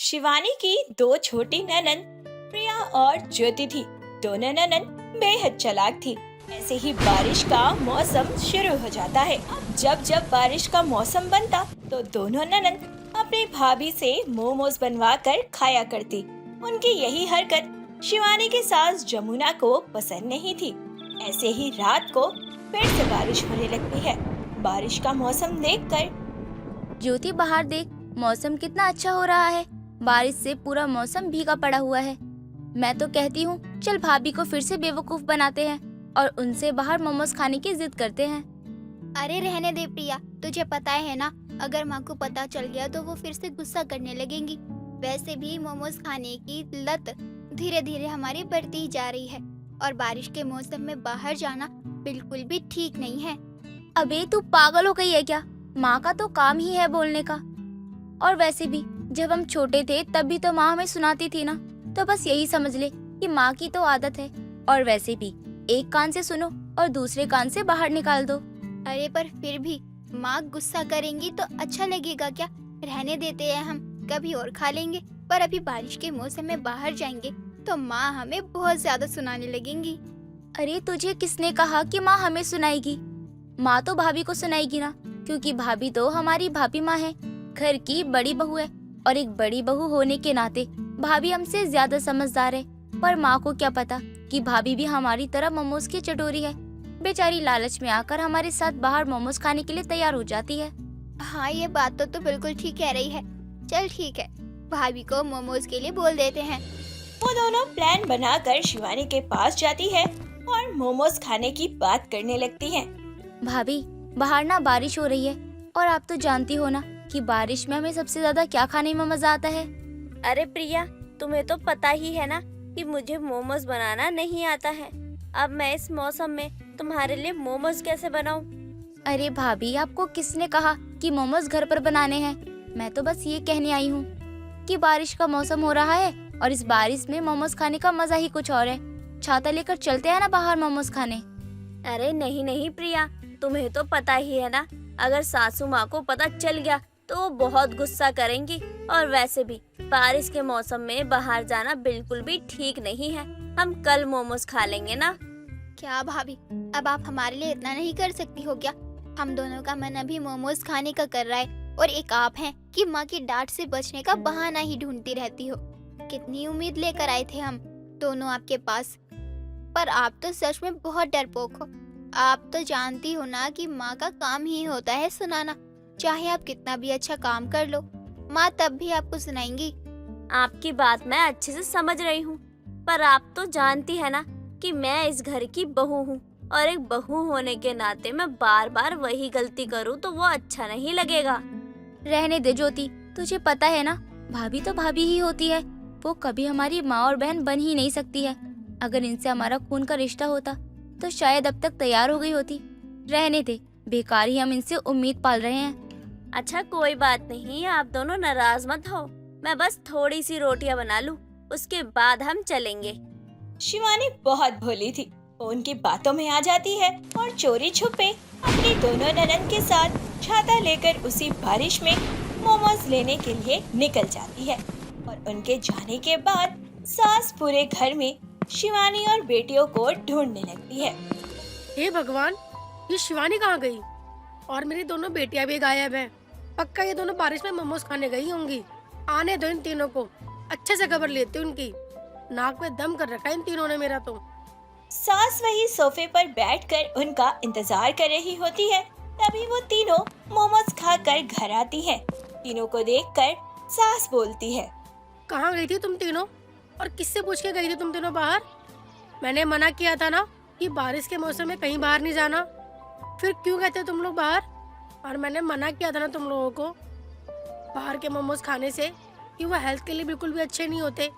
शिवानी की दो छोटी ननंद प्रिया और ज्योति थी। दोनों ननंद बेहद चालाक थी। ऐसे ही बारिश का मौसम शुरू हो जाता है। अब जब जब बारिश का मौसम बनता तो दोनों ननंद अपनी भाभी से मोमोज बनवा कर खाया करती। उनकी यही हरकत शिवानी की सास जमुना को पसंद नहीं थी। ऐसे ही रात को फिर से बारिश होने लगती है। बारिश का मौसम देखकर ज्योति, बाहर देख, मौसम कितना अच्छा हो रहा है। बारिश से पूरा मौसम भीगा पड़ा हुआ है। मैं तो कहती हूँ चल भाभी को फिर से बेवकूफ बनाते हैं और उनसे बाहर मोमोज खाने की जिद करते हैं। अरे रहने दे प्रिया, तुझे पता है ना, अगर माँ को पता चल गया तो वो फिर से गुस्सा करने लगेंगी। वैसे भी मोमोज खाने की लत धीरे धीरे हमारी बढ़ती ही जा रही है और बारिश के मौसम में बाहर जाना बिल्कुल भी ठीक नहीं है। अबे तू पागल हो गई है क्या? माँ का तो काम ही है बोलने का। और वैसे भी जब हम छोटे थे तब भी तो माँ हमें सुनाती थी ना, तो बस यही समझ ले कि माँ की तो आदत है। और वैसे भी एक कान से सुनो और दूसरे कान से बाहर निकाल दो। अरे पर फिर भी माँ गुस्सा करेंगी तो अच्छा लगेगा क्या? रहने देते हैं, हम कभी और खा लेंगे। पर अभी बारिश के मौसम में बाहर जाएंगे तो माँ हमें बहुत ज्यादा सुनाने लगेंगी। अरे तुझे किसने कहा कि माँ हमें सुनाएगी? माँ तो भाभी को सुनाएगी ना, क्योंकि भाभी तो हमारी भाभी माँ है, घर की बड़ी बहू है। और एक बड़ी बहू होने के नाते भाभी हमसे ज्यादा समझदार है। पर माँ को क्या पता कि भाभी भी हमारी तरह मोमोज की चटोरी है। बेचारी लालच में आकर हमारे साथ बाहर मोमोज खाने के लिए तैयार हो जाती है। हाँ, ये बात तो बिल्कुल ठीक कह रही है। चल ठीक है, भाभी को मोमोज के लिए बोल देते हैं। वो दोनों प्लान बनाकर शिवानी के पास जाती है और मोमोज खाने की बात करने लगती है। भाभी, बाहर ना बारिश हो रही है और आप तो जानती हो ना कि बारिश में हमें सबसे ज्यादा क्या खाने में मजा आता है। अरे प्रिया, तुम्हें तो पता ही है ना कि मुझे मोमोज बनाना नहीं आता है। अब मैं इस मौसम में तुम्हारे लिए मोमोज कैसे बनाऊं? अरे भाभी, आपको किसने कहा कि मोमोज घर पर बनाने हैं? मैं तो बस ये कहने आई हूँ कि बारिश का मौसम हो रहा है और इस बारिश में मोमोज खाने का मजा ही कुछ और है। छाता लेकर चलते हैं ना बाहर मोमोज खाने। अरे नहीं नहीं प्रिया, तुम्हें तो पता ही है ना, अगर सासू माँ को पता चल गया तो वो बहुत गुस्सा करेंगी। और वैसे भी बारिश के मौसम में बाहर जाना बिल्कुल भी ठीक नहीं है। हम कल मोमोज खा लेंगे ना। क्या भाभी, अब आप हमारे लिए इतना नहीं कर सकती हो क्या? हम दोनों का मन अभी मोमोज खाने का कर रहा है और एक आप हैं कि माँ की डांट से बचने का बहाना ही ढूंढती रहती हो। कितनी उम्मीद लेकर आए थे हम दोनों आपके पास, पर आप तो सच में बहुत डरपोक हो। आप तो जानती हो ना कि माँ का काम ही होता है सुनाना। चाहे आप कितना भी अच्छा काम कर लो, माँ तब भी आपको सुनाएंगी। आपकी बात मैं अच्छे से समझ रही हूँ, पर आप तो जानती है ना कि मैं इस घर की बहू हूँ और एक बहू होने के नाते मैं बार बार वही गलती करूँ तो वो अच्छा नहीं लगेगा। रहने दे ज्योति, तुझे पता है ना, भाभी तो भाभी ही होती है। वो कभी हमारी माँ और बहन बन ही नहीं सकती है। अगर इनसे हमारा खून का रिश्ता होता तो शायद अब तक तैयार हो गई होती। रहने दे, बेकार ही हम इनसे उम्मीद पाल रहे हैं। अच्छा कोई बात नहीं, आप दोनों नाराज मत हो। मैं बस थोड़ी सी रोटियां बना लूं, उसके बाद हम चलेंगे। शिवानी बहुत भोली थी। वो उनकी बातों में आ जाती है और चोरी छुपे अपनी दोनों ननंद के साथ छाता लेकर उसी बारिश में मोमोज लेने के लिए निकल जाती है। और उनके जाने के बाद सास पूरे घर में शिवानी और बेटियों को ढूंढने लगती है। हे भगवान, ये शिवानी कहाँ गई? और मेरी दोनों बेटियां भी गायब हैं। पक्का ये दोनों बारिश में मोमोज खाने गई होंगी। आने दो इन तीनों को, अच्छे से खबर लेती हूँ उनकी। नाक में दम कर रखा है इन तीनों ने मेरा तो। सास वही सोफे पर बैठकर उनका इंतजार कर रही होती है। तभी वो तीनों मोमोज खाकर घर आती है। तीनों को देखकर सास बोलती है, कहाँ गई थी तुम तीनों और किससे पूछ के गई थी तुम तीनों बाहर? मैंने मना किया था ना कि बारिश के मौसम में कहीं बाहर नहीं जाना। फिर क्यों गए थे तुम लोग बाहर? और मैंने मना किया था ना तुम लोगों को बाहर के मोमोज खाने से कि वो हेल्थ के लिए बिल्कुल भी अच्छे नहीं होते।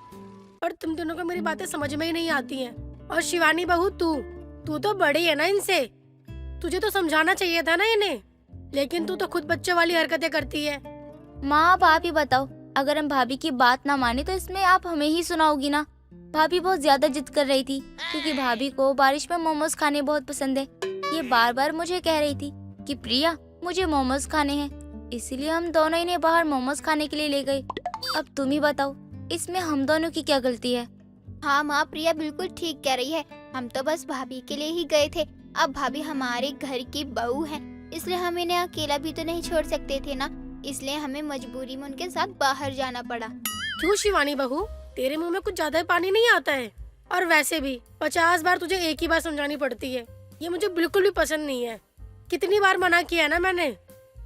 पर तुम दोनों को मेरी बातें समझ में ही नहीं आती हैं। और शिवानी बहू, तू तो बड़ी है ना इनसे, तुझे तो समझाना चाहिए था ना इन्हें, लेकिन तू तो खुद बच्चों वाली हरकतें करती है। माँ, आप ही बताओ, अगर हम भाभी की बात ना माने तो इसमें आप हमें ही सुनाओगी ना? भाभी बहुत ज्यादा जिद कर रही थी क्योंकि भाभी को बारिश में मोमोज खाने बहुत पसंद है। ये बार बार मुझे कह रही थी कि प्रिया, मुझे मोमोज खाने हैं, इसीलिए हम दोनों इन्हें बाहर मोमोज खाने के लिए ले गए। अब तुम ही बताओ, इसमें हम दोनों की क्या गलती है? हाँ माँ, प्रिया बिल्कुल ठीक कह रही है। हम तो बस भाभी के लिए ही गए थे। अब भाभी हमारे घर की बहू है, इसलिए हम इन्हें अकेला भी तो नहीं छोड़ सकते थे ना। इसलिए हमें मजबूरी में उनके साथ बाहर जाना पड़ा। क्यों शिवानी बहू, तेरे मुंह में कुछ ज्यादा ही पानी नहीं आता है? और वैसे भी 50 बार तुझे एक ही बात समझानी पड़ती है। ये मुझे बिल्कुल भी पसंद नहीं है। कितनी बार मना किया है ना मैंने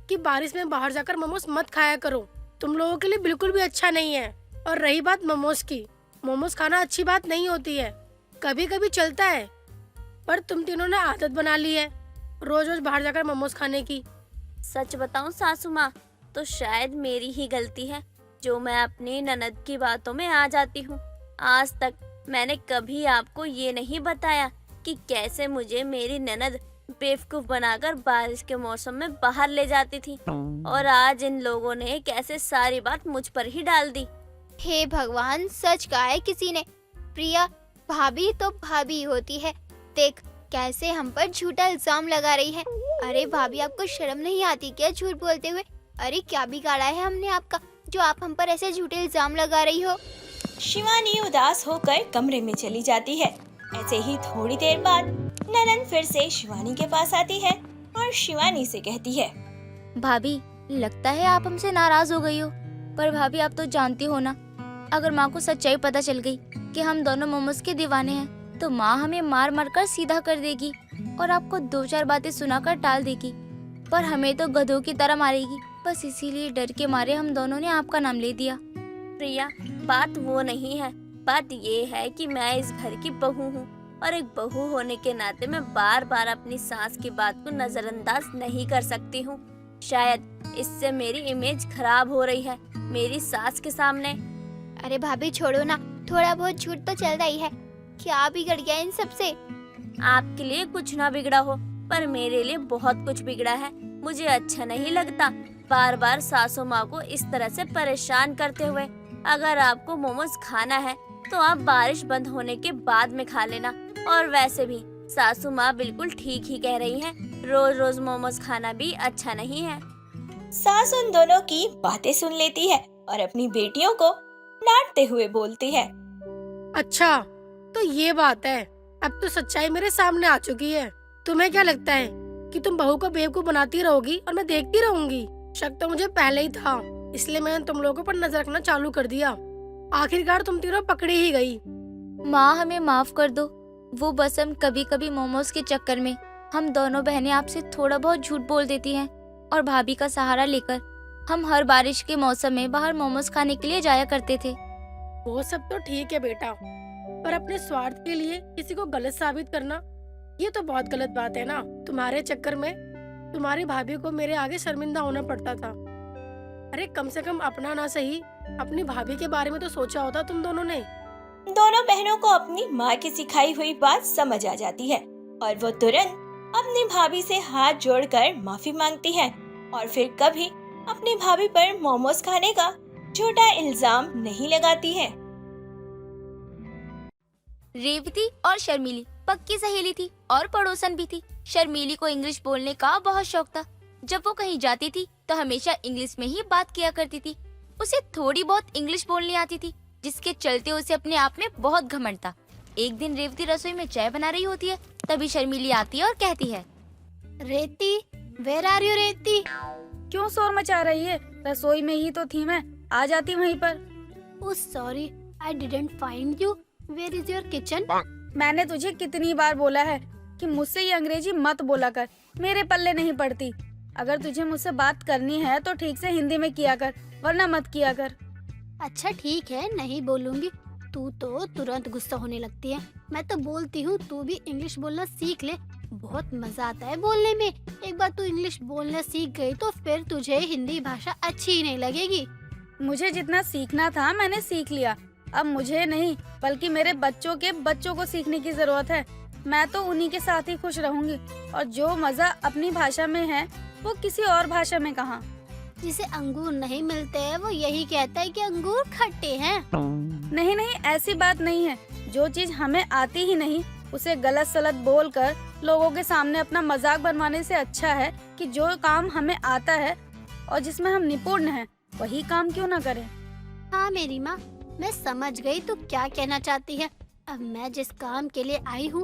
कि बारिश में बाहर जाकर मोमोज मत खाया करो, तुम लोगों के लिए बिल्कुल भी अच्छा नहीं है। और रही बात मोमोज की, मोमोज खाना अच्छी बात नहीं होती है, कभी कभी चलता है, पर तुम तीनों ने आदत बना ली है रोज रोज बाहर जाकर मोमोज खाने की। सच बताऊं सासू माँ, तो शायद मेरी ही गलती है जो मैं अपनी ननद की बातों में आ जाती हूँ। आज तक मैंने कभी आपको ये नहीं बताया कि कैसे मुझे मेरी ननद बेवकूफ बनाकर बारिश के मौसम में बाहर ले जाती थी, और आज इन लोगों ने कैसे सारी बात मुझ पर ही डाल दी। हे भगवान, सच कहा है किसी ने। प्रिया, भाभी तो भाभी होती है। देख कैसे हम पर झूठा इल्जाम लगा रही है। अरे भाभी, आपको शर्म नहीं आती क्या झूठ बोलते हुए? अरे क्या बिगाड़ा है हमने आपका जो आप हम पर ऐसे झूठे इल्जाम लगा रही हो? शिवानी उदास होकर कमरे में चली जाती है। ऐसे ही थोड़ी देर बाद ननन फिर से शिवानी के पास आती है और शिवानी से कहती है, भाभी, लगता है आप हमसे नाराज हो गई हो, पर भाभी आप तो जानती हो ना, अगर माँ को सच्चाई पता चल गई कि हम दोनों मोमोज के दीवाने हैं तो माँ हमें मार मार कर सीधा कर देगी और आपको 2-4 बातें सुनाकर टाल देगी, पर हमें तो गधों की तरह मारेगी। बस इसीलिए डर के मारे हम दोनों ने आपका नाम ले दिया। प्रिया, बात वो नहीं है, बात ये है कि मैं इस घर की बहू हूँ, और एक बहू होने के नाते मैं बार बार अपनी सास की बात को नजरअंदाज नहीं कर सकती हूँ। शायद इससे मेरी इमेज खराब हो रही है मेरी सास के सामने। अरे भाभी छोड़ो ना, थोड़ा बहुत झूठ तो चलता ही है। क्या बिगड़ गया इन सब से? आपके लिए कुछ ना बिगड़ा हो, पर मेरे लिए बहुत कुछ बिगड़ा है। मुझे अच्छा नहीं लगता बार बार सासू माँ को इस तरह से परेशान करते हुए। अगर आपको मोमोज खाना है तो आप बारिश बंद होने के बाद में खा लेना। और वैसे भी सासू माँ बिल्कुल ठीक ही कह रही हैं, रोज रोज मोमोज खाना भी अच्छा नहीं है। सास उन दोनों की बातें सुन लेती है और अपनी बेटियों को डांटते हुए बोलती है, अच्छा तो ये बात है, अब तो सच्चाई मेरे सामने आ चुकी है। तुम्हें क्या लगता है कि तुम बहू को बेवकूफ बनाती रहोगी और मैं देखती रहूंगी? शक तो मुझे पहले ही था, इसलिए मैंने तुम लोगों पर नजर रखना चालू कर दिया। आखिरकार तुम तीनों पकड़ी ही गई। माँ, हमें माफ कर दो। वो बस हम कभी कभी मोमोज के चक्कर में हम दोनों बहनें आपसे थोड़ा बहुत झूठ बोल देती हैं, और भाभी का सहारा लेकर हम हर बारिश के मौसम में बाहर मोमोज खाने के लिए जाया करते थे। वो सब तो ठीक है बेटा, पर अपने स्वार्थ के लिए किसी को गलत साबित करना, ये तो बहुत गलत बात है ना। तुम्हारे चक्कर में तुम्हारी भाभी को मेरे आगे शर्मिंदा होना पड़ता था। अरे कम से कम अपना ना सही, अपनी भाभी के बारे में तो सोचा होता तुम दोनों ने। दोनों बहनों को अपनी माँ की सिखाई हुई बात समझ आ जाती है और वो तुरंत अपनी भाभी से हाथ जोड़कर माफी मांगती है और फिर कभी अपनी भाभी पर मोमोज खाने का झूठा इल्जाम नहीं लगाती है। रेवती और शर्मीली पक्की सहेली थी और पड़ोसन भी थी। शर्मीली को इंग्लिश बोलने का बहुत शौक था। जब वो कहीं जाती थी तो हमेशा इंग्लिश में ही बात किया करती थी। उसे थोड़ी बहुत इंग्लिश बोलनी आती थी, जिसके चलते उसे अपने आप में बहुत घमंड था। एक दिन रेवती रसोई में चाय बना रही होती है, तभी शर्मीली आती है और कहती है, रेती, वेयर आर यू रेती? क्यों शोर मचा रही है? रसोई में ही तो थी मैं, आ जाती वहीं पर। Oh sorry, I didn't find you, where is your kitchen? मैंने तुझे कितनी बार बोला है कि मुझसे ये अंग्रेजी मत बोला कर, मेरे पल्ले नहीं पड़ती। अगर तुझे मुझसे बात करनी है तो ठीक से हिंदी में किया कर, वरना मत किया कर। अच्छा ठीक है, नहीं बोलूंगी। तू तो तुरंत गुस्सा होने लगती है। मैं तो बोलती हूँ तू भी इंग्लिश बोलना सीख ले, बहुत मजा आता है बोलने में। एक बार तू इंग्लिश बोलना सीख गई तो फिर तुझे हिंदी भाषा अच्छी ही नहीं लगेगी। मुझे जितना सीखना था मैंने सीख लिया, अब मुझे नहीं बल्कि मेरे बच्चों के बच्चों को सीखने की जरूरत है। मैं तो उन्हीं के साथ ही खुश रहूंगी, और जो मजा अपनी भाषा में है वो किसी और भाषा में कहाँ। जिसे अंगूर नहीं मिलते हैं वो यही कहता है कि अंगूर खट्टे हैं। नहीं नहीं, ऐसी बात नहीं है। जो चीज हमें आती ही नहीं उसे गलत सलत बोलकर लोगों के सामने अपना मजाक बनवाने से अच्छा है कि जो काम हमें आता है और जिसमें हम निपुण हैं वही काम क्यों ना करें। हाँ मेरी माँ, मैं समझ गई तू क्या कहना चाहती है। अब मैं जिस काम के लिए आई हूँ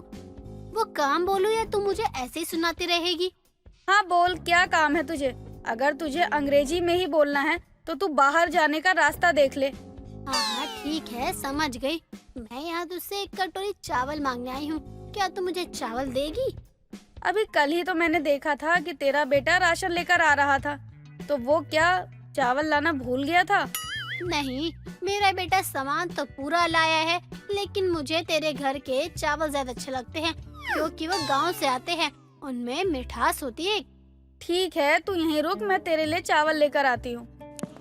वो काम बोलूँ या तू मुझे ऐसे ही सुनाती रहेगी? हाँ बोल, क्या काम है तुझे? अगर तुझे अंग्रेजी में ही बोलना है तो तू बाहर जाने का रास्ता देख ले। हाँ हाँ ठीक है, समझ गई। मैं यहाँ तुझसे एक कटोरी चावल मांगने आई हूँ, क्या तू मुझे चावल देगी? अभी कल ही तो मैंने देखा था कि तेरा बेटा राशन लेकर आ रहा था, तो वो क्या चावल लाना भूल गया था? नहीं, मेरा बेटा सामान तो पूरा लाया है, लेकिन मुझे तेरे घर के चावल ज्यादा अच्छे लगते हैं क्योंकि वो गांव से आते हैं, उनमें मिठास होती है। ठीक है, तू यहीं रुक, मैं तेरे लिए चावल लेकर आती हूँ।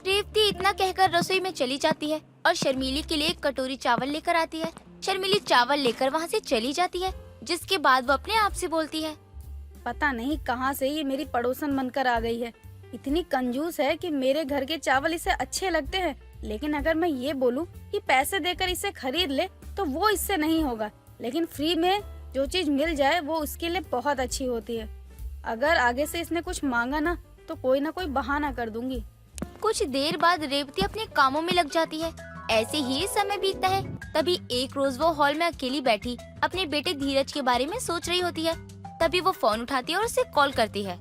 रेवती इतना कहकर रसोई में चली जाती है और शर्मीली के लिए एक कटोरी चावल लेकर आती है। शर्मीली चावल लेकर वहाँ से चली जाती है, जिसके बाद वो अपने आप से बोलती है, पता नहीं कहाँ से ये मेरी पड़ोसन बनकर आ गई है। इतनी कंजूस है कि मेरे घर के चावल इसे अच्छे लगते हैं, लेकिन अगर मैं ये बोलूँ कि पैसे देकर इसे खरीद ले तो वो इससे नहीं होगा, लेकिन फ्री में जो चीज मिल जाए वो उसके लिए बहुत अच्छी होती है। अगर आगे से इसने कुछ मांगा ना तो कोई ना कोई बहाना कर दूंगी। कुछ देर बाद रेवती अपने कामों में लग जाती है। ऐसे ही समय बीतता है। तभी एक रोज वो हॉल में अकेली बैठी अपने बेटे धीरज के बारे में सोच रही होती है। तभी वो फोन उठाती है और उसे कॉल करती है।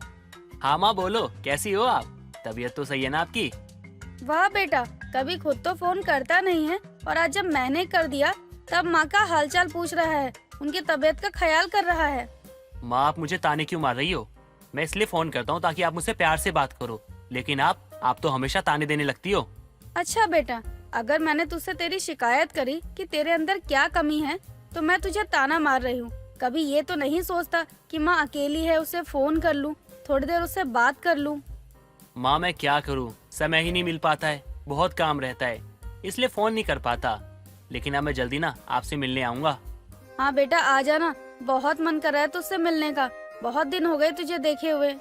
हाँ माँ बोलो, कैसी हो आप? तबीयत तो सही है ना आपकी? वाह बेटा, कभी खुद तो फोन करता नहीं है और आज जब मैंने कर दिया तब माँ का हालचाल पूछ रहा है, उनकी तबीयत का ख्याल कर रहा है। माँ आप मुझे ताने क्यों मार रही हो? मैं इसलिए फोन करता हूँ ताकि आप मुझसे प्यार से बात करो, लेकिन आप तो हमेशा ताने देने लगती हो। अच्छा बेटा, अगर मैंने तुझसे तेरी शिकायत करी कि तेरे अंदर क्या कमी है तो मैं तुझे ताना मार रही हूँ। कभी ये तो नहीं सोचता कि माँ अकेली है, उसे फोन कर लूँ, थोड़ी देर उससे बात कर लूँ। माँ मैं क्या करूँ, समय ही नहीं मिल पाता है, बहुत काम रहता है, इसलिए फोन नहीं कर पाता। लेकिन अब मैं जल्दी ना आपसे मिलने आऊँगा। हाँ बेटा आ जाना, बहुत मन कर रहा है तुझसे मिलने का, बहुत दिन हो गए तुझे देखे हुए।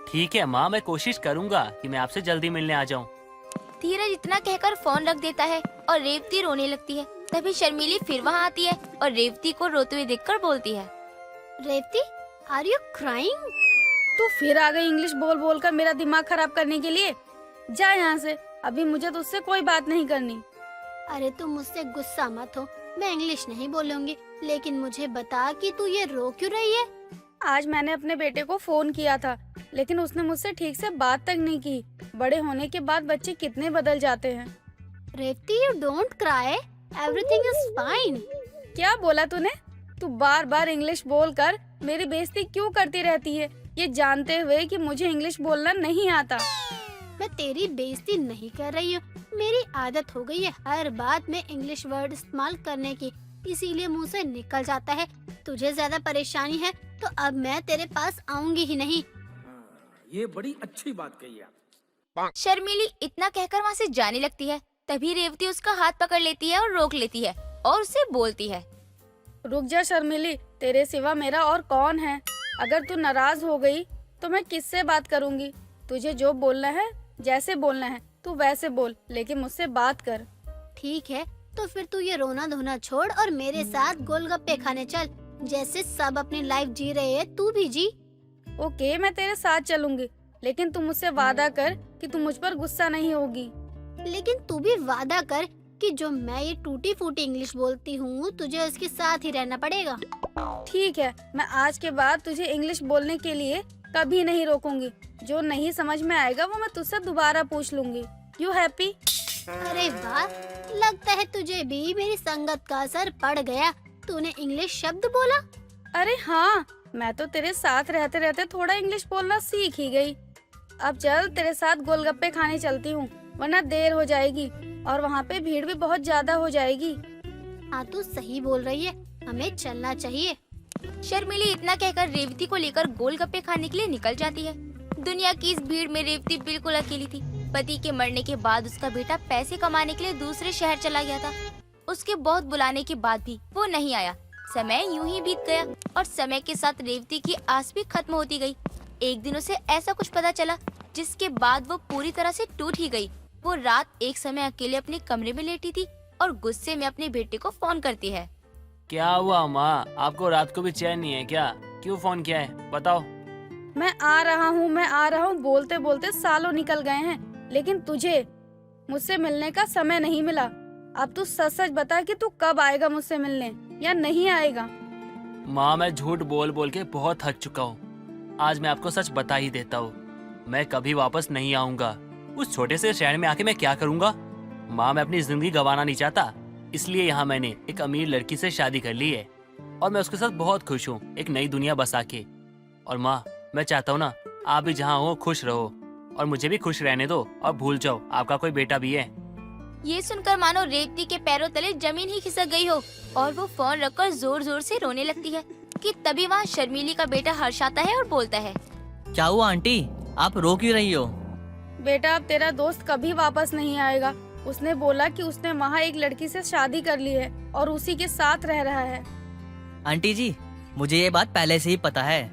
ठीक है माँ, मैं कोशिश करूँगा कि मैं आपसे जल्दी मिलने आ जाऊँ। धीरज इतना कहकर फोन रख देता है और रेवती रोने लगती है। तभी शर्मीली फिर वहाँ आती है और रेवती को रोते हुए देखकर बोलती है, रेवती, आर यू क्राइंग? तू फिर आ गई इंग्लिश बोल बोल कर मेरा दिमाग खराब करने के लिए। जा यहाँ से, अभी मुझे तुझसे कोई बात नहीं करनी। अरे तुम मुझसे गुस्सा मत हो, मैं इंग्लिश नहीं बोलूंगी, लेकिन मुझे बता कि तू ये रो क्यों रही है? आज मैंने अपने बेटे को फोन किया था, लेकिन उसने मुझसे ठीक से बात तक नहीं की। बड़े होने के बाद बच्चे कितने बदल जाते हैं। Revati, you don't cry, everything is fine. क्या बोला तूने? तू बार बार इंग्लिश बोलकर मेरी बेइज्जती क्यों करती रहती है, ये जानते हुए कि मुझे इंग्लिश बोलना नहीं आता। मैं तेरी बेइज्जती नहीं कर रही हूँ, मेरी आदत हो गई है हर बात में इंग्लिश वर्ड इस्तेमाल करने की, इसीलिए मुंह से निकल जाता है। तुझे ज्यादा परेशानी है तो अब मैं तेरे पास आऊंगी ही नहीं। ये बड़ी अच्छी बात कही आप। शर्मीली इतना कहकर वहाँ से जाने लगती है। तभी रेवती उसका हाथ पकड़ लेती है और रोक लेती है और उसे बोलती है, रुक जा शर्मिली, तेरे सिवा मेरा और कौन है? अगर तू नाराज हो गई तो मैं किससे बात करूंगी? तुझे जो बोलना है, जैसे बोलना है तू वैसे बोल, लेकिन मुझसे बात कर। ठीक है, तो फिर तू ये रोना धोना छोड़ और मेरे साथ गोलगप्पे खाने चल। जैसे सब अपनी लाइफ जी रहे हैं, तू भी जी। ओके, मैं तेरे साथ चलूंगी, लेकिन तू मुझसे वादा कर कि तू मुझ पर गुस्सा नहीं होगी। लेकिन तू भी वादा कर कि जो मैं ये टूटी फूटी इंग्लिश बोलती हूँ तुझे उसके साथ ही रहना पड़ेगा। ठीक है, मैं आज के बाद तुझे इंग्लिश बोलने के लिए कभी नहीं रोकूंगी। जो नहीं समझ में आएगा वो मैं तुझसे दोबारा पूछ लूंगी। You happy? अरे वाह, लगता है तुझे भी मेरी संगत का असर पड़ गया। तूने इंग्लिश शब्द बोला। अरे हाँ, मैं तो तेरे साथ रहते रहते थोड़ा इंग्लिश बोलना सीख ही गई। अब चल, तेरे साथ गोलगप्पे खाने चलती हूँ, वरना देर हो जाएगी और वहाँ पे भीड़ भी बहुत ज्यादा हो जाएगी। हाँ तू सही बोल रही है, हमें चलना चाहिए। शर्मिली इतना कहकर रेवती को लेकर गोलगप्पे खाने के लिए निकल जाती है। दुनिया की इस भीड़ में रेवती बिल्कुल अकेली थी। पति के मरने के बाद उसका बेटा पैसे कमाने के लिए दूसरे शहर चला गया था। उसके बहुत बुलाने के बाद भी वो नहीं आया। समय यूं ही बीत गया और समय के साथ रेवती की आस भी खत्म होती गई। एक दिन उसे ऐसा कुछ पता चला जिसके बाद वो पूरी तरह से टूट ही गई। वो रात एक समय अकेले अपने कमरे में लेटी थी और गुस्से में अपने बेटे को फोन करती है। क्या हुआ माँ, आपको रात को भी चैन नहीं है क्या? क्यों फोन किया है, बताओ। मैं आ रहा हूँ बोलते बोलते सालों निकल गए हैं, लेकिन तुझे मुझसे मिलने का समय नहीं मिला। अब तू सच सच बता कि तू कब आएगा मुझसे मिलने या नहीं आएगा। माँ, मैं झूठ बोल बोल के बहुत थक चुका हूँ। आज मैं आपको सच बता ही देता हूँ, मैं कभी वापस नहीं आऊंगा। उस छोटे से शहर में आके मैं क्या करूंगा? माँ, मैं अपनी जिंदगी गंवाना नहीं चाहता, इसलिए यहाँ मैंने एक अमीर लड़की से शादी कर ली है और मैं उसके साथ बहुत खुश हूँ, एक नई दुनिया बसा के। और माँ, मैं चाहता हूँ ना आप भी जहाँ हो खुश रहो और मुझे भी खुश रहने दो और भूल जाओ आपका कोई बेटा भी है। ये सुनकर मानो रेवती के पैरों तले जमीन ही खिसक गई हो और वो फोन रखकर जोर जोर से रोने लगती है कि तभी वहाँ शर्मीली का बेटा हर्ष आता है और बोलता है, क्या हुआ आंटी, आप रो क्यों रही हो? बेटा अब तेरा दोस्त कभी वापस नहीं आएगा। उसने बोला कि उसने वहाँ एक लड़की से शादी कर ली है और उसी के साथ रह रहा है। आंटी जी, मुझे ये बात पहले से ही पता है।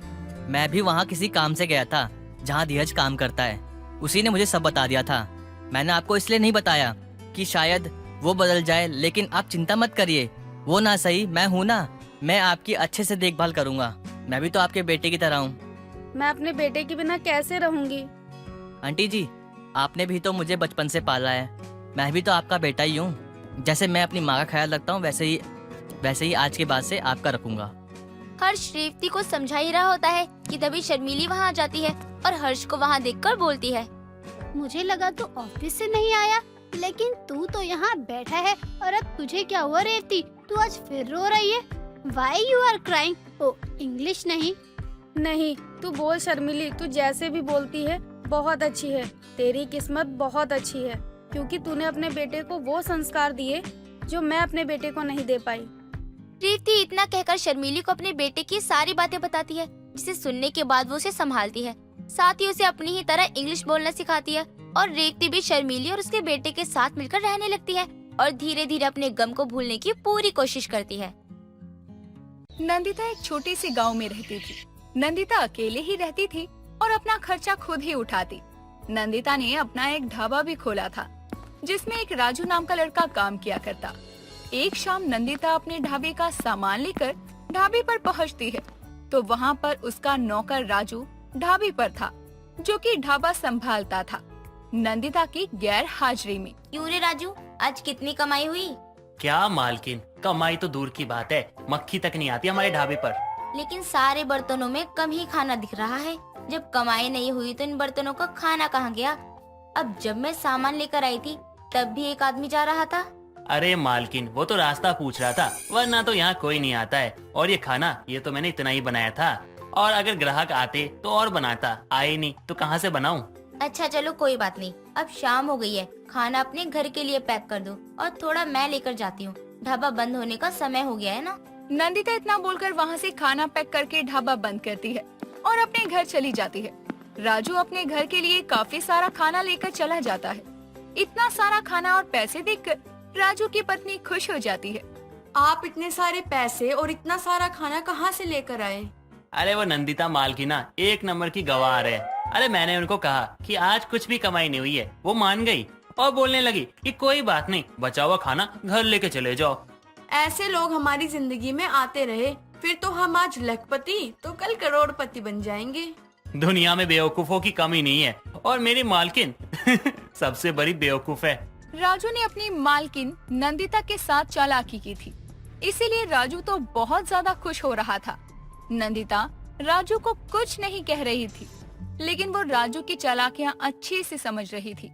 मैं भी वहाँ किसी काम से गया था जहाँ धीरज काम करता है। उसी ने मुझे सब बता दिया था। मैंने आपको इसलिए नहीं बताया कि शायद वो बदल जाए, लेकिन आप चिंता मत करिए, वो ना सही मैं हूँ ना, मैं आपकी अच्छे से देखभाल करूँगा। मैं भी तो आपके बेटे की तरह हूँ। मैं अपने बेटे के बिना कैसे रहूंगी? आंटी जी, आपने भी तो मुझे बचपन से पाला है, मैं भी तो आपका बेटा ही हूँ। जैसे मैं अपनी माँ का ख्याल रखता हूँ वैसे ही आज के बाद से आपका रखूंगा। हर्ष रेवती को समझा ही रहा होता है कि तभी शर्मीली वहाँ आ जाती है और हर्ष को वहाँ देखकर बोलती है, मुझे लगा तू ऑफिस से नहीं आया, लेकिन तू तो यहाँ बैठा है। और अब तुझे क्या हुआ रेवती, तू आज फिर रो रही है? Why you are crying? ओ इंग्लिश नहीं, तू बोल शर्मिली, तू जैसे भी बोलती है बहुत अच्छी है। तेरी किस्मत बहुत अच्छी है क्योंकि तूने अपने बेटे को वो संस्कार दिए जो मैं अपने बेटे को नहीं दे पाई। रेवती इतना कहकर शर्मीली को अपने बेटे की सारी बातें बताती है, जिसे सुनने के बाद वो उसे संभालती है, साथ ही उसे अपनी ही तरह इंग्लिश बोलना सिखाती है। और रेवती भी शर्मीली और उसके बेटे के साथ मिलकर रहने लगती है और धीरे धीरे अपने गम को भूलने की पूरी कोशिश करती है। नंदिता एक छोटे से गांव में रहती थी। नंदिता अकेले ही रहती थी और अपना खर्चा खुद ही उठाती। नंदिता ने अपना एक ढाबा भी खोला था जिसमें एक राजू नाम का लड़का काम किया करता। एक शाम नंदिता अपने ढाबे का सामान लेकर ढाबे पर पहुंचती है तो वहां पर उसका नौकर राजू ढाबे पर था, जो कि ढाबा संभालता था। नंदिता की गैर हाजिरी में। क्यों रे राजू, आज कितनी कमाई हुई? क्या मालकिन, कमाई तो दूर की बात है, मक्खी तक नहीं आती हमारे ढाबे पर। लेकिन सारे बर्तनों में कम ही खाना दिख रहा है। जब कमाई नहीं हुई तो इन बर्तनों का खाना कहाँ गया? अब जब मैं सामान लेकर आई थी तब भी एक आदमी जा रहा था। अरे मालकिन, वो तो रास्ता पूछ रहा था, वरना तो यहाँ कोई नहीं आता है। और ये खाना ये तो मैंने इतना ही बनाया था, और अगर ग्राहक आते तो और बनाता, आए नहीं तो कहाँ से बनाऊं? अच्छा चलो कोई बात नहीं, अब शाम हो गई है, खाना अपने घर के लिए पैक कर दो और थोड़ा मैं लेकर जाती हूँ, ढाबा बंद होने का समय हो गया है ना। नंदिता इतना बोलकर वहाँ से खाना पैक करके ढाबा बंद करती है और अपने घर चली जाती है। राजू अपने घर के लिए काफी सारा खाना लेकर चला जाता है। इतना सारा खाना और पैसे देखकर राजू की पत्नी खुश हो जाती है। आप इतने सारे पैसे और इतना सारा खाना कहाँ से लेकर आए? अरे वो नंदिता मालकिना एक नंबर की गवार है। अरे मैंने उनको कहा कि आज कुछ भी कमाई नहीं हुई है, वो मान गई और बोलने लगी कि कोई बात नहीं, बचा हुआ खाना घर लेके चले जाओ। ऐसे लोग हमारी जिंदगी में आते रहे, फिर तो हम आज लखपति तो कल करोड़पति बन जाएंगे। दुनिया में बेवकूफों की कमी नहीं है और मेरी मालकिन सबसे बड़ी बेवकूफ है। राजू ने अपनी मालकिन नंदिता के साथ चालाकी की थी, इसीलिए राजू तो बहुत ज्यादा खुश हो रहा था। नंदिता राजू को कुछ नहीं कह रही थी, लेकिन वो राजू की चालाकियां अच्छे से समझ रही थी।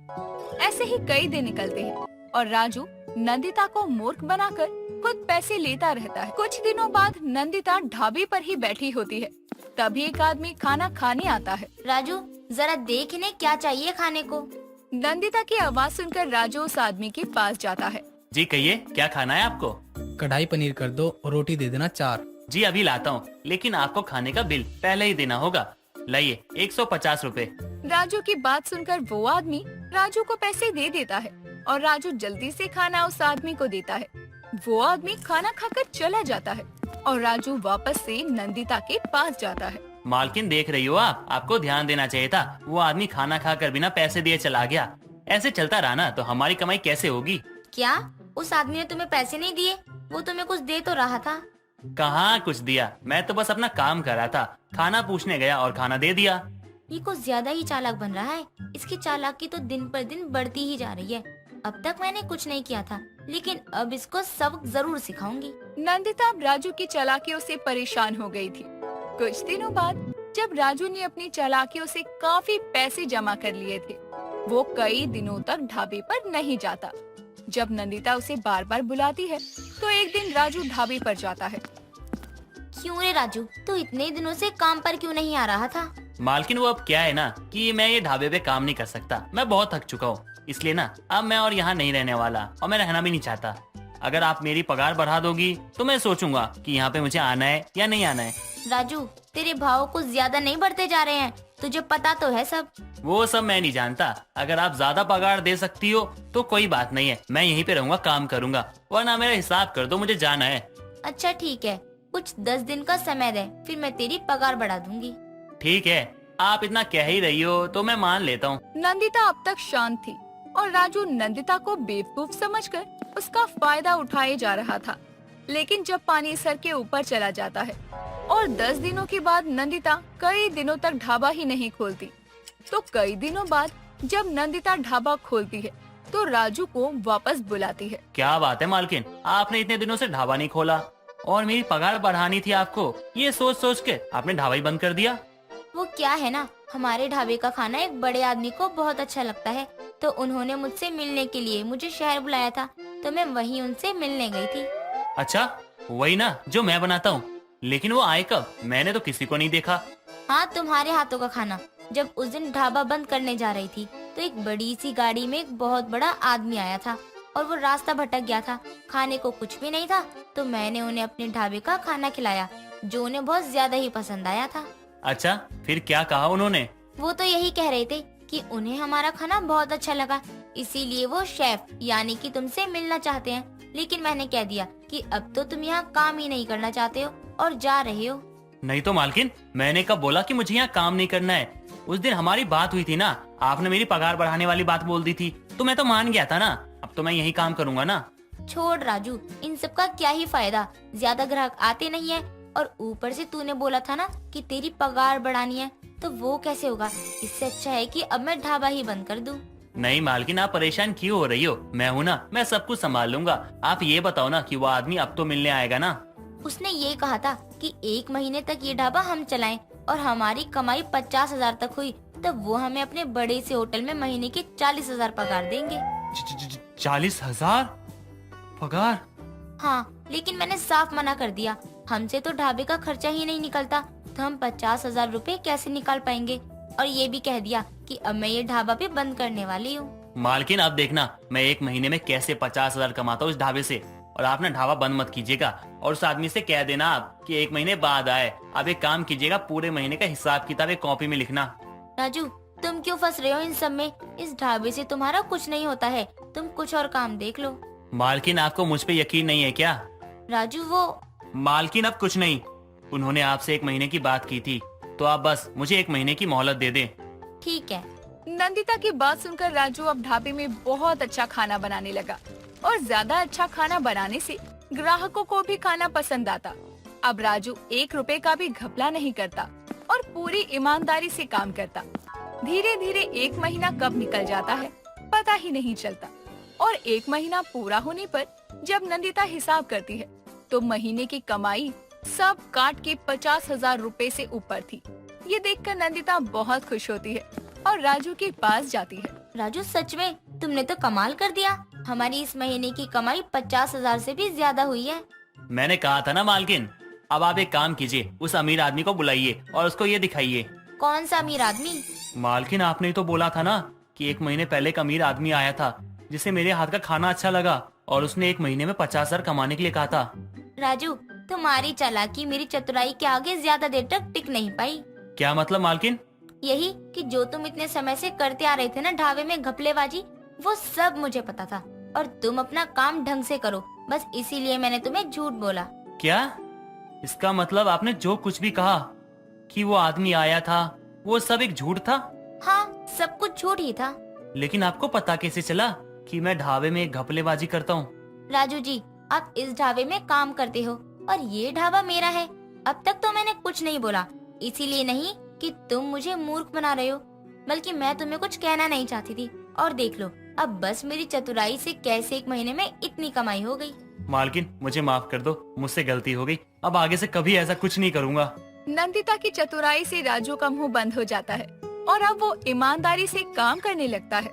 ऐसे ही कई दिन निकलते हैं और राजू नंदिता को मूर्ख बनाकर खुद पैसे लेता रहता है। कुछ दिनों बाद नंदिता ढाबे पर ही बैठी होती है, तभी एक आदमी खाना खाने आता है। राजू जरा देख इन्हें क्या चाहिए खाने को। नंदिता की आवाज सुनकर राजू उस आदमी के पास जाता है। जी कहिए, क्या खाना है आपको? कढ़ाई पनीर कर दो और रोटी दे देना 4। जी अभी लाता हूँ, लेकिन आपको खाने का बिल पहले ही देना होगा। लाइए 150 रुपए। राजू की बात सुनकर वो आदमी राजू को पैसे दे देता है और राजू जल्दी से खाना उस आदमी को देता है। वो आदमी खाना खाकर चला जाता है और राजू वापस से नंदिता के पास जाता है। मालकिन देख रही हो आप, आपको ध्यान देना चाहिए था। वो आदमी खाना खाकर बिना पैसे दिए चला गया। ऐसे चलता रहा ना तो हमारी कमाई कैसे होगी? क्या उस आदमी ने तुम्हें पैसे नहीं दिए? वो तुम्हें कुछ दे तो रहा था। कहाँ कुछ दिया, मैं तो बस अपना काम कर रहा था। खाना पूछने गया और खाना दे दिया। ये कुछ ज्यादा ही चालाक बन रहा है। इसकी चालाकी तो दिन पर दिन बढ़ती ही जा रही है। अब तक मैंने कुछ नहीं किया था, लेकिन अब इसको सबक जरूर सिखाऊंगी। नंदिता अब राजू की चालाकियों से परेशान हो गई थी। कुछ दिनों बाद जब राजू ने अपनी चालाकियों से काफी पैसे जमा कर लिए थे, वो कई दिनों तक ढाबे पर नहीं जाता। जब नंदिता उसे बार बार बुलाती है तो एक दिन राजू ढाबे पर जाता है। क्यों रे राजू, तू इतने दिनों से काम पर क्यों नहीं आ रहा था? मालकिन वो अब क्या है ना कि मैं ये ढाबे पे काम नहीं कर सकता। मैं बहुत थक चुका हूँ, इसलिए ना अब मैं और यहाँ नहीं रहने वाला और मैं रहना भी नहीं चाहता। अगर आप मेरी पगार बढ़ा दोगी तो मैं सोचूंगा कि यहाँ पे मुझे आना है या नहीं आना है। राजू, तेरे भाव कुछ ज्यादा नहीं बढ़ते जा रहे हैं, तुझे पता तो है सब। वो सब मैं नहीं जानता। अगर आप ज्यादा पगार दे सकती हो तो कोई बात नहीं है, मैं यहीं पे रहूंगा, काम करूंगा, वरना मेरा हिसाब कर दो, मुझे जाना है। अच्छा ठीक है, कुछ 10 दिन का समय दे, फिर मैं तेरी पगार बढ़ा दूंगी। ठीक है, आप इतना कह ही रही हो तो मैं मान लेता हूँ। नंदिता अब तक शांत थी और राजू नंदिता को बेवकूफ समझकर उसका फायदा उठाए जा रहा था। लेकिन जब पानी सर के ऊपर चला जाता है और 10 दिनों के बाद नंदिता कई दिनों तक ढाबा ही नहीं खोलती, तो कई दिनों बाद जब नंदिता ढाबा खोलती है तो राजू को वापस बुलाती है। क्या बात है मालकिन, आपने इतने दिनों से ढाबा नहीं खोला और मेरी पगार बढ़ानी थी आपको, ये सोच सोच के आपने ढाबा ही बंद कर दिया। वो क्या है ना, हमारे ढाबे का खाना एक बड़े आदमी को बहुत अच्छा लगता है, तो उन्होंने मुझसे मिलने के लिए मुझे शहर बुलाया था, तो मैं वहीं उनसे मिलने गई थी। अच्छा, वही ना जो मैं बनाता हूँ, लेकिन वो आए कब? मैंने तो किसी को नहीं देखा। हाँ, तुम्हारे हाथों का खाना। जब उस दिन ढाबा बंद करने जा रही थी तो एक बड़ी सी गाड़ी में एक बहुत बड़ा आदमी आया था और वो रास्ता भटक गया था, खाने को कुछ भी नहीं था, तो मैंने उन्हें अपने ढाबे का खाना खिलाया जो उन्हें बहुत ज्यादा ही पसंद आया था। अच्छा, फिर क्या कहा उन्होंने? वो तो यही कह रहे थे कि उन्हें हमारा खाना बहुत अच्छा लगा, इसीलिए वो शेफ यानी कि तुमसे मिलना चाहते हैं। लेकिन मैंने कह दिया कि अब तो तुम यहाँ काम ही नहीं करना चाहते हो और जा रहे हो। नहीं तो मालकिन, मैंने कब बोला कि मुझे यहाँ काम नहीं करना है? उस दिन हमारी बात हुई थी ना, आपने मेरी पगार बढ़ाने वाली बात बोल दी थी, तो मैं तो मान गया था ना। अब तो मैं यही काम करूँगा ना। छोड़ राजू, इन सब का क्या ही फायदा, ज्यादा ग्राहक आते नहीं है, और ऊपर से तूने बोला था ना कि तेरी पगार बढ़ानी है, तो वो कैसे होगा? इससे अच्छा है कि अब मैं ढाबा ही बंद कर दूं। नहीं मालकिन, आप परेशान क्यों हो रही हो? मैं हूँ ना, मैं सब कुछ संभाल लूंगा। आप ये बताओ ना कि वो आदमी अब तो मिलने आएगा ना? उसने ये कहा था कि 1 महीने तक ये ढाबा हम चलाएं और हमारी कमाई 50,000 तक हुई तब वो हमें अपने बड़े से होटल में महीने के 40,000 पगार देंगे। 40,000 पगार? हाँ, लेकिन मैंने साफ मना कर दिया, हमसे तो ढाबे का खर्चा ही नहीं निकलता, तो हम 50,000 रुपए कैसे निकाल पाएंगे। और ये भी कह दिया कि अब मैं ये ढाबा भी बंद करने वाली हूँ। मालकिन अब देखना, मैं 1 महीने में कैसे 50,000 कमाता हूँ इस ढाबे से। और आप ना ढाबा बंद मत कीजिएगा और उस आदमी से कह देना आप कि 1 महीने बाद आए। आप एक काम कीजिएगा, पूरे महीने का हिसाब किताब एक कॉपी में लिखना। राजू, तुम क्यों फंस रहे हो इन सब में? इस ढाबे से तुम्हारा कुछ नहीं होता है, तुम कुछ और काम देख लो। मालकिन, आपको मुझ पे यकीन नहीं है क्या? राजू वो मालकिन अब कुछ नहीं, उन्होंने आपसे 1 महीने की बात की थी, तो आप बस मुझे 1 महीने की मोहलत दे दें। ठीक है। नंदिता की बात सुनकर राजू अब ढाबे में बहुत अच्छा खाना बनाने लगा और ज्यादा अच्छा खाना बनाने से ग्राहकों को भी खाना पसंद आता। अब राजू 1 रुपए का भी घपला नहीं करता और पूरी ईमानदारी से काम करता। धीरे धीरे 1 महीना कब निकल जाता है पता ही नहीं चलता और 1 महीना पूरा होने पर जब नंदिता हिसाब करती है तो महीने की कमाई सब काट के 50,000 रुपए से ऊपर थी। ये देखकर नंदिता बहुत खुश होती है और राजू के पास जाती है। राजू, सच में तुमने तो कमाल कर दिया, हमारी इस महीने की कमाई 50,000 से भी ज्यादा हुई है। मैंने कहा था ना मालकिन, अब आप एक काम कीजिए, उस अमीर आदमी को बुलाइए और उसको ये दिखाइए। कौन सा अमीर आदमी? मालकिन, आपने ही तो बोला था ना कि 1 महीने पहले एक अमीर आदमी आया था जिसे मेरे हाथ का खाना अच्छा लगा और उसने 1 महीने में 50,000 कमाने के लिए कहा था। राजू, तुम्हारी चालाकी मेरी चतुराई के आगे ज्यादा देर तक टिक नहीं पाई। क्या मतलब मालकिन? यही कि जो तुम इतने समय से करते आ रहे थे ना ढाबे में घपलेबाजी, वो सब मुझे पता था और तुम अपना काम ढंग से करो, बस इसीलिए मैंने तुम्हें झूठ बोला। क्या? इसका मतलब आपने जो कुछ भी कहा कि वो आदमी आया था वो सब एक झूठ था? हाँ, सब कुछ झूठ ही था। लेकिन आपको पता कैसे चला कि मैं ढाबे में घपलेबाजी करता हूँ? राजू जी, आप इस ढाबे में काम करते हो और ये ढाबा मेरा है। अब तक तो मैंने कुछ नहीं बोला, इसीलिए नहीं कि तुम मुझे मूर्ख बना रहे हो, बल्कि मैं तुम्हें कुछ कहना नहीं चाहती थी। और देख लो, अब बस मेरी चतुराई से कैसे 1 महीने में इतनी कमाई हो गई। मालकिन मुझे माफ कर दो, मुझसे गलती हो गई। अब आगे से कभी ऐसा कुछ नहीं करूँगा। नंदिता की चतुराई से राजू का मुंह बंद हो जाता है और अब वो ईमानदारी से काम करने लगता है।